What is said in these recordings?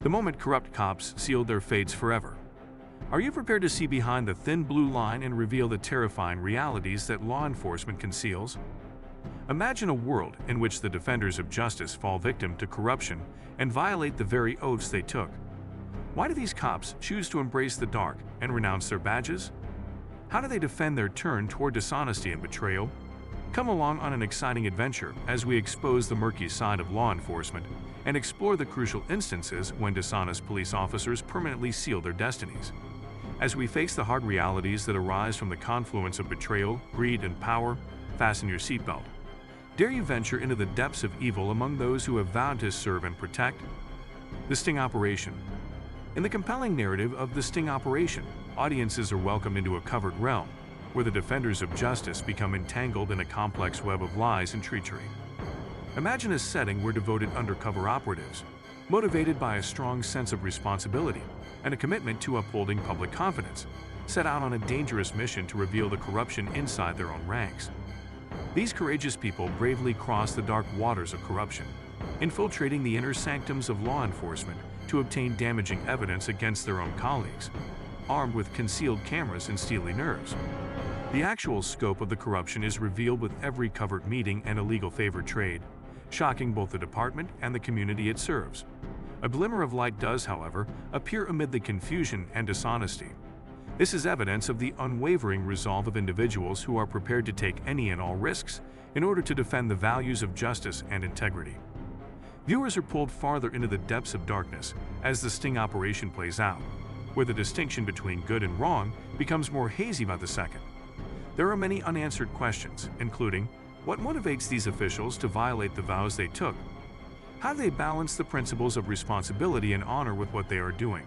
the moment corrupt cops sealed their fates forever. Are you prepared to see behind the thin blue line and reveal the terrifying realities that law enforcement conceals? Imagine a world in which the defenders of justice fall victim to corruption and violate the very oaths they took. Why do these cops choose to embrace the dark and renounce their badges? How do they defend their turn toward dishonesty and betrayal? Come along on an exciting adventure as we expose the murky side of law enforcement and explore the crucial instances when dishonest police officers permanently seal their destinies. As we face the hard realities that arise from the confluence of betrayal, greed, and power, fasten your seatbelt. Dare you venture into the depths of evil among those who have vowed to serve and protect? The Sting Operation. In the compelling narrative of The Sting Operation, audiences are welcomed into a covered realm, where the defenders of justice become entangled in a complex web of lies and treachery. Imagine a setting where devoted undercover operatives, motivated by a strong sense of responsibility and a commitment to upholding public confidence, set out on a dangerous mission to reveal the corruption inside their own ranks. These courageous people bravely cross the dark waters of corruption, infiltrating the inner sanctums of law enforcement to obtain damaging evidence against their own colleagues, armed with concealed cameras and steely nerves. The actual scope of the corruption is revealed with every covert meeting and illegal favor trade, shocking both the department and the community it serves. A glimmer of light does, however, appear amid the confusion and dishonesty. This is evidence of the unwavering resolve of individuals who are prepared to take any and all risks in order to defend the values of justice and integrity. Viewers are pulled farther into the depths of darkness as the Sting Operation plays out, where the distinction between good and wrong becomes more hazy by the second. There are many unanswered questions, including what motivates these officials to violate the vows they took? How do they balance the principles of responsibility and honor with what they are doing?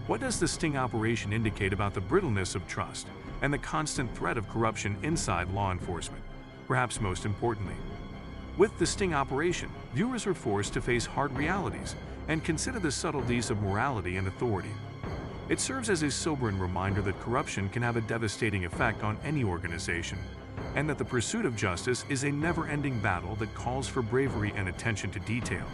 What does the Sting Operation indicate about the brittleness of trust and the constant threat of corruption inside law enforcement? Perhaps most importantly, with the Sting Operation, viewers are forced to face hard realities and consider the subtleties of morality and authority. It serves as a sobering reminder that corruption can have a devastating effect on any organization, and that the pursuit of justice is a never-ending battle that calls for bravery and attention to detail.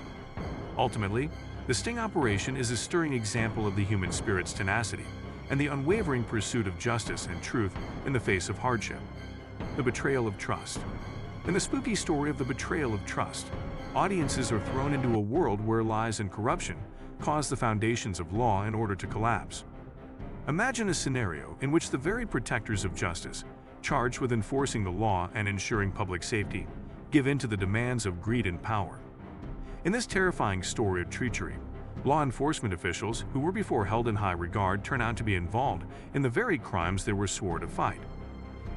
Ultimately, the Sting Operation is a stirring example of the human spirit's tenacity and the unwavering pursuit of justice and truth in the face of hardship. The betrayal of trust. In the spooky story of the betrayal of trust, audiences are thrown into a world where lies and corruption cause the foundations of law in order to collapse. Imagine a scenario in which the very protectors of justice, charged with enforcing the law and ensuring public safety, give in to the demands of greed and power. In this terrifying story of treachery, law enforcement officials who were before held in high regard turn out to be involved in the very crimes they were swore to fight.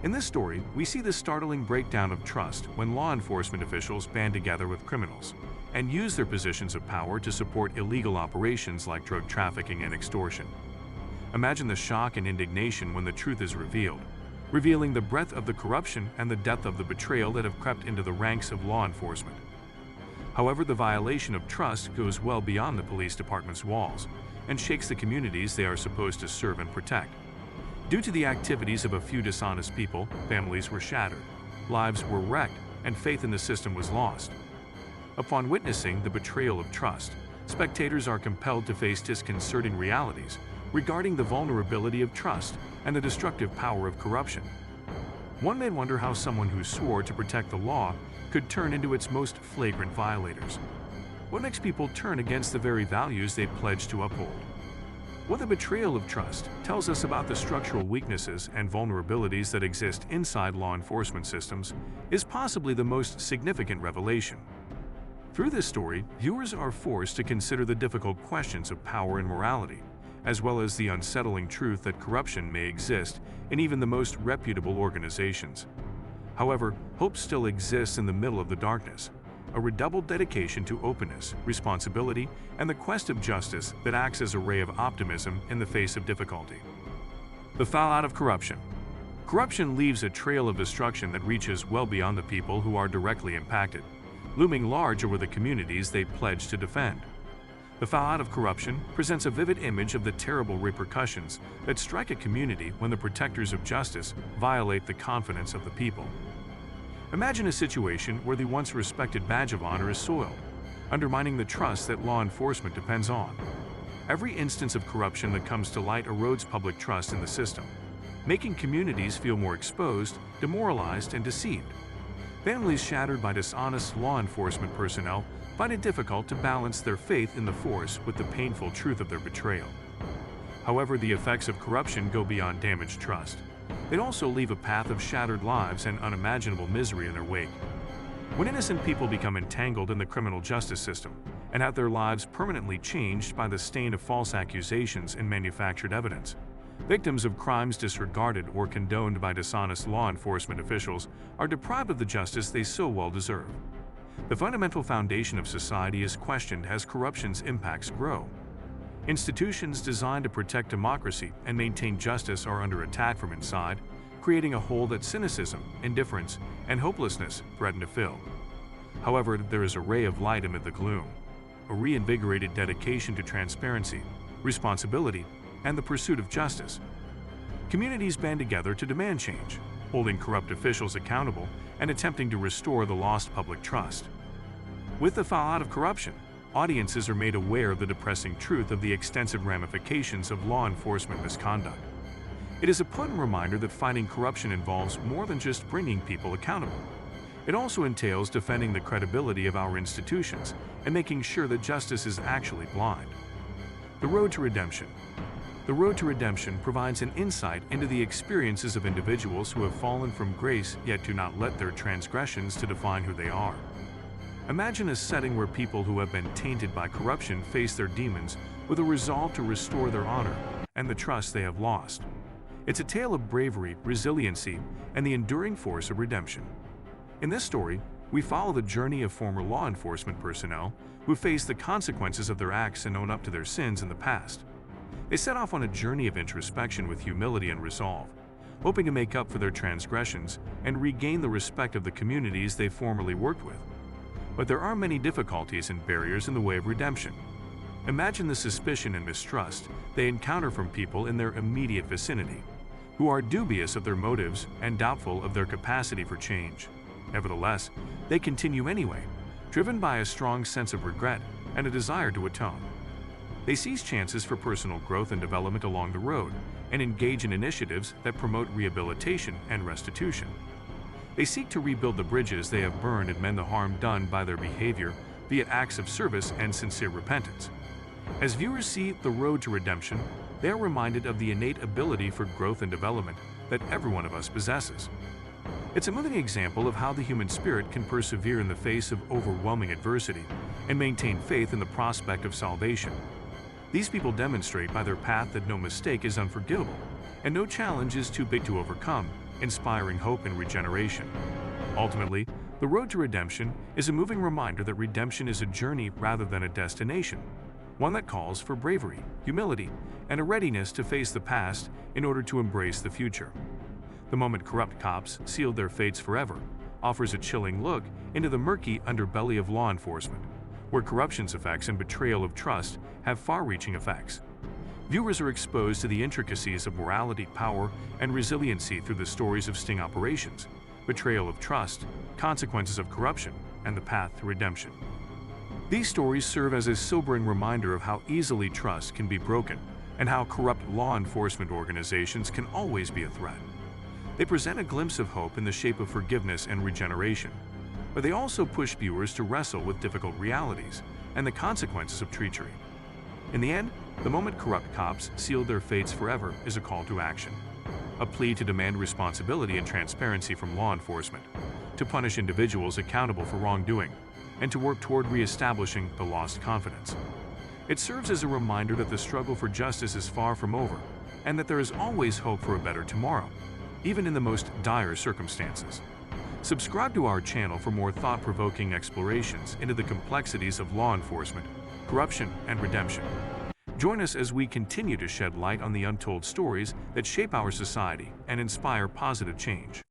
In this story, we see the startling breakdown of trust when law enforcement officials band together with criminals and use their positions of power to support illegal operations like drug trafficking and extortion. Imagine the shock and indignation when the truth is revealed, revealing the breadth of the corruption and the depth of the betrayal that have crept into the ranks of law enforcement. However, the violation of trust goes well beyond the police department's walls and shakes the communities they are supposed to serve and protect. Due to the activities of a few dishonest people, families were shattered, lives were wrecked, and faith in the system was lost. Upon witnessing the betrayal of trust, spectators are compelled to face disconcerting realities regarding the vulnerability of trust and the destructive power of corruption. One may wonder how someone who swore to protect the law could turn into its most flagrant violators. What makes people turn against the very values they pledged to uphold? What the betrayal of trust tells us about the structural weaknesses and vulnerabilities that exist inside law enforcement systems is possibly the most significant revelation. Through this story, viewers are forced to consider the difficult questions of power and morality, as well as the unsettling truth that corruption may exist in even the most reputable organizations. However, hope still exists in the middle of the darkness, a redoubled dedication to openness, responsibility, and the quest of justice that acts as a ray of optimism in the face of difficulty. The fallout of corruption. Corruption leaves a trail of destruction that reaches well beyond the people who are directly impacted, looming large over the communities they pledge to defend. The fallout of corruption presents a vivid image of the terrible repercussions that strike a community when the protectors of justice violate the confidence of the people. Imagine a situation where the once respected badge of honor is soiled, undermining the trust that law enforcement depends on. Every instance of corruption that comes to light erodes public trust in the system, making communities feel more exposed, demoralized, and deceived. Families shattered by dishonest law enforcement personnel find it difficult to balance their faith in the force with the painful truth of their betrayal. However, the effects of corruption go beyond damaged trust. They also leave a path of shattered lives and unimaginable misery in their wake. When innocent people become entangled in the criminal justice system and have their lives permanently changed by the stain of false accusations and manufactured evidence, victims of crimes disregarded or condoned by dishonest law enforcement officials are deprived of the justice they so well deserve. The fundamental foundation of society is questioned as corruption's impacts grow. Institutions designed to protect democracy and maintain justice are under attack from inside, creating a hole that cynicism, indifference, and hopelessness threaten to fill. However, there is a ray of light amid the gloom, a reinvigorated dedication to transparency, responsibility, and the pursuit of justice. Communities band together to demand change, holding corrupt officials accountable and attempting to restore the lost public trust. With the fallout of corruption, audiences are made aware of the depressing truth of the extensive ramifications of law enforcement misconduct. It is a potent reminder that fighting corruption involves more than just bringing people accountable. It also entails defending the credibility of our institutions and making sure that justice is actually blind. The road to redemption. The road to redemption provides an insight into the experiences of individuals who have fallen from grace yet do not let their transgressions to define who they are. Imagine a setting where people who have been tainted by corruption face their demons with a resolve to restore their honor and the trust they have lost. It's a tale of bravery, resiliency, and the enduring force of redemption. In this story, we follow the journey of former law enforcement personnel who face the consequences of their acts and own up to their sins in the past. They set off on a journey of introspection with humility and resolve, hoping to make up for their transgressions and regain the respect of the communities they formerly worked with. But there are many difficulties and barriers in the way of redemption. Imagine the suspicion and mistrust they encounter from people in their immediate vicinity, who are dubious of their motives and doubtful of their capacity for change. Nevertheless, they continue anyway, driven by a strong sense of regret and a desire to atone. They seize chances for personal growth and development along the road and engage in initiatives that promote rehabilitation and restitution. They seek to rebuild the bridges they have burned and mend the harm done by their behavior via acts of service and sincere repentance. As viewers see the road to redemption, they are reminded of the innate ability for growth and development that every one of us possesses. It's a moving example of how the human spirit can persevere in the face of overwhelming adversity and maintain faith in the prospect of salvation. These people demonstrate by their path that no mistake is unforgivable and no challenge is too big to overcome, inspiring hope and regeneration. Ultimately, the road to redemption is a moving reminder that redemption is a journey rather than a destination, one that calls for bravery, humility, and a readiness to face the past in order to embrace the future. The moment corrupt cops sealed their fates forever offers a chilling look into the murky underbelly of law enforcement, where corruption's effects and betrayal of trust have far-reaching effects. Viewers are exposed to the intricacies of morality, power, and resiliency through the stories of sting operations, betrayal of trust, consequences of corruption, and the path to redemption. These stories serve as a sobering reminder of how easily trust can be broken and how corrupt law enforcement organizations can always be a threat. They present a glimpse of hope in the shape of forgiveness and regeneration, but they also push viewers to wrestle with difficult realities and the consequences of treachery. In the end, the moment corrupt cops sealed their fates forever is a call to action, a plea to demand responsibility and transparency from law enforcement, to punish individuals accountable for wrongdoing, and to work toward reestablishing the lost confidence. It serves as a reminder that the struggle for justice is far from over, and that there is always hope for a better tomorrow, even in the most dire circumstances. Subscribe to our channel for more thought-provoking explorations into the complexities of law enforcement, corruption, and redemption. Join us as we continue to shed light on the untold stories that shape our society and inspire positive change.